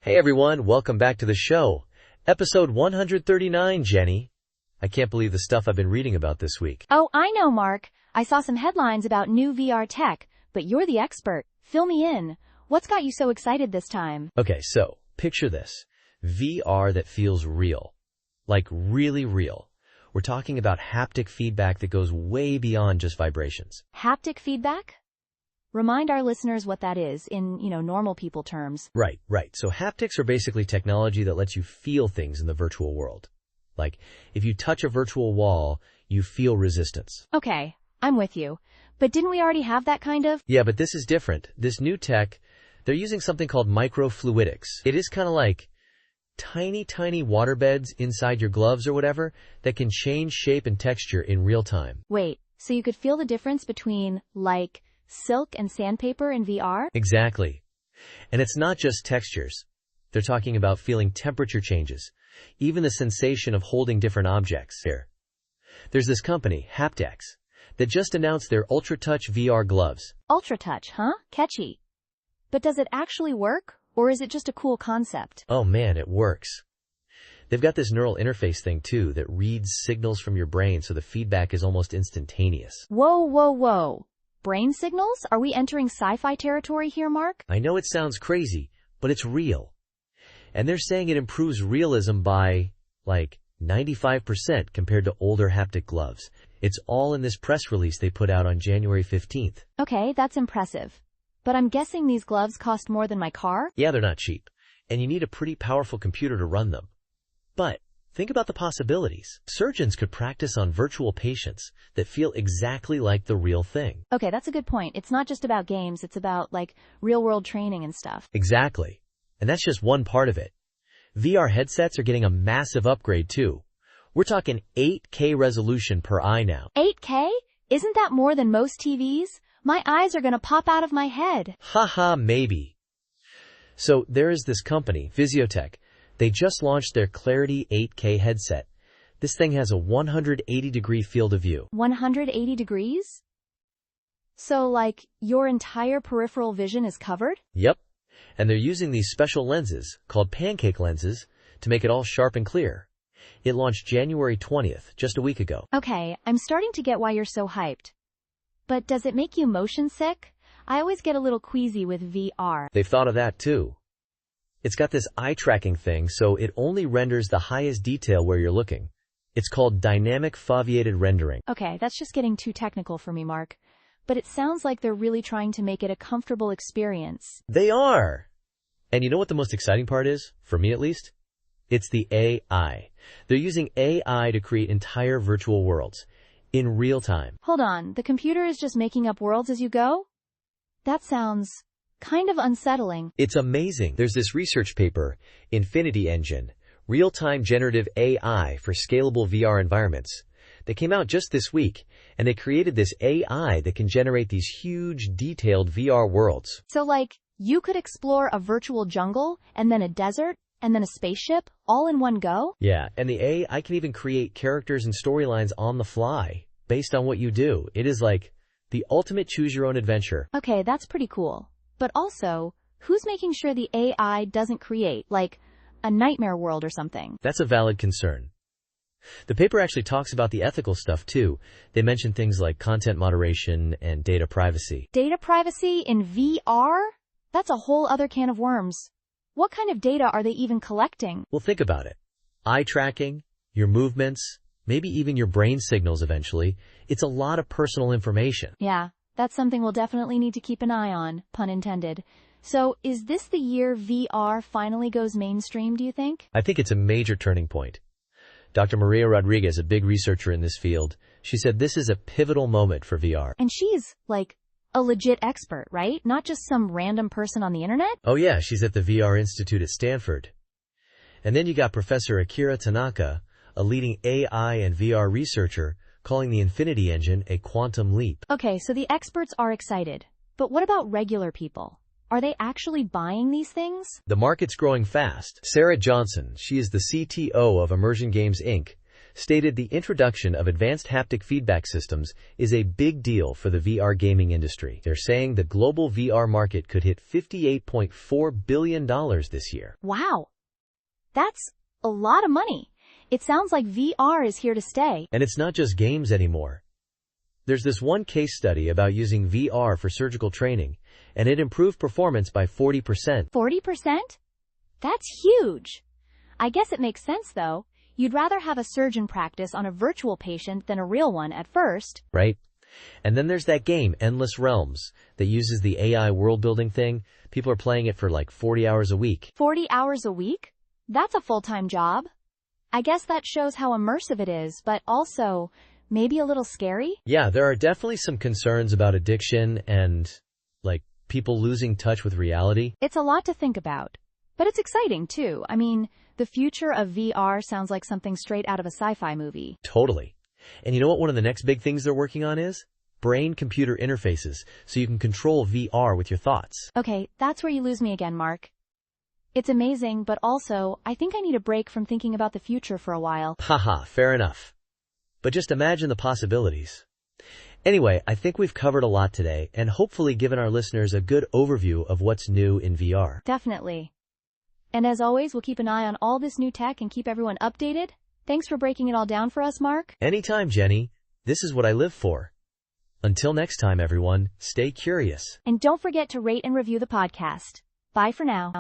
Hey everyone, welcome back to the show. Episode 139, Jenny. I can't believe the stuff I've been reading about this week. Oh, I know, Mark. I saw some headlines about new VR tech, but you're the expert. Fill me in. What's got you so excited this time? Okay, so picture this. VR that feels real. Like really real. We're talking about haptic feedback that goes way beyond just vibrations. Haptic feedback? Remind our listeners what that is in, normal people terms. Right. So haptics are basically technology that lets you feel things in the virtual world. Like, if you touch a virtual wall, you feel resistance. Okay, I'm with you. But didn't we already have that kind of? Yeah, but this is different. This new tech, they're using something called microfluidics. It is kind of like tiny water beds inside your gloves or whatever that can change shape and texture in real time. Wait, so you could feel the difference between, like, silk and sandpaper in VR? Exactly. And it's not just textures. They're talking about feeling temperature changes, even the sensation of holding different objects. Here, there's this company, Haptic, that just announced their UltraTouch VR Gloves. UltraTouch, huh? Catchy. But does it actually work, or is it just a cool concept? Oh man, it works. They've got this neural interface thing too that reads signals from your brain so the feedback is almost instantaneous. Whoa. Brain signals? Are we entering sci-fi territory here, Mark? I know it sounds crazy, but it's real. And they're saying it improves realism by, 95% compared to older haptic gloves. It's all in this press release they put out on January 15th. Okay, that's impressive. But I'm guessing these gloves cost more than my car? Yeah, they're not cheap. And you need a pretty powerful computer to run them. But think about the possibilities. Surgeons could practice on virtual patients that feel exactly like the real thing. Okay, that's a good point. It's not just about games, it's about, real-world training and stuff. Exactly. And that's just one part of it. VR headsets are getting a massive upgrade too. We're talking 8K resolution per eye now. 8K? Isn't that more than most TVs? My eyes are gonna pop out of my head. Haha, maybe. So there is this company, Physiotech. They just launched their Clarity 8K headset. This thing has a 180-degree field of view. 180 degrees? So, your entire peripheral vision is covered? Yep. And they're using these special lenses, called pancake lenses, to make it all sharp and clear. It launched January 20th, just a week ago. Okay, I'm starting to get why you're so hyped. But does it make you motion sick? I always get a little queasy with VR. They've thought of that too. It's got this eye tracking thing, so it only renders the highest detail where you're looking. It's called dynamic foveated rendering. Okay, that's just getting too technical for me, Mark. But it sounds like they're really trying to make it a comfortable experience. They are! And you know what the most exciting part is? For me at least? It's the AI. They're using AI to create entire virtual worlds. In real time. Hold on, the computer is just making up worlds as you go? That sounds kind of unsettling. It's amazing. There's this research paper, Infinity Engine, Real-Time Generative AI for Scalable VR Environments. They came out just this week, and they created this AI that can generate these huge, detailed VR worlds. So you could explore a virtual jungle, and then a desert, and then a spaceship, all in one go? Yeah, and the AI can even create characters and storylines on the fly, based on what you do. It is like the ultimate choose-your-own adventure. Okay, that's pretty cool. But also, who's making sure the AI doesn't create, a nightmare world or something? That's a valid concern. The paper actually talks about the ethical stuff too. They mention things like content moderation and data privacy. Data privacy in VR? That's a whole other can of worms. What kind of data are they even collecting? Well, think about it. Eye tracking, your movements, maybe even your brain signals eventually. It's a lot of personal information. Yeah, that's something we'll definitely need to keep an eye on, pun intended. So, is this the year VR finally goes mainstream, do you think? I think it's a major turning point. Dr. Maria Rodriguez, a big researcher in this field, she said this is a pivotal moment for VR. And she's, a legit expert, right? Not just some random person on the internet? Oh yeah, she's at the VR Institute at Stanford. And then you got Professor Akira Tanaka, a leading AI and VR researcher, calling the Infinity Engine a quantum leap. Okay, so the experts are excited. But what about regular people? Are they actually buying these things? The market's growing fast. Sarah Johnson, she is the CTO of Immersion Games Inc., stated the introduction of advanced haptic feedback systems is a big deal for the VR gaming industry. They're saying the global VR market could hit $58.4 billion this year. Wow. That's a lot of money. It sounds like VR is here to stay. And it's not just games anymore. There's this one case study about using VR for surgical training, and it improved performance by 40%. 40%? That's huge. I guess it makes sense, though. You'd rather have a surgeon practice on a virtual patient than a real one at first. Right? And then there's that game, Endless Realms, that uses the AI world-building thing. People are playing it for like 40 hours a week. 40 hours a week? That's a full-time job. I guess that shows how immersive it is, but also maybe a little scary? Yeah, there are definitely some concerns about addiction and, like, people losing touch with reality. It's a lot to think about. But it's exciting, too. I mean, the future of VR sounds like something straight out of a sci-fi movie. Totally. And you know what one of the next big things they're working on is? Brain-computer interfaces, so you can control VR with your thoughts. Okay, that's where you lose me again, Mark. It's amazing, but also, I think I need a break from thinking about the future for a while. Haha, fair enough. But just imagine the possibilities. Anyway, I think we've covered a lot today, and hopefully given our listeners a good overview of what's new in VR. Definitely. And as always, we'll keep an eye on all this new tech and keep everyone updated. Thanks for breaking it all down for us, Mark. Anytime, Jenny. This is what I live for. Until next time, everyone, stay curious. And don't forget to rate and review the podcast. Bye for now.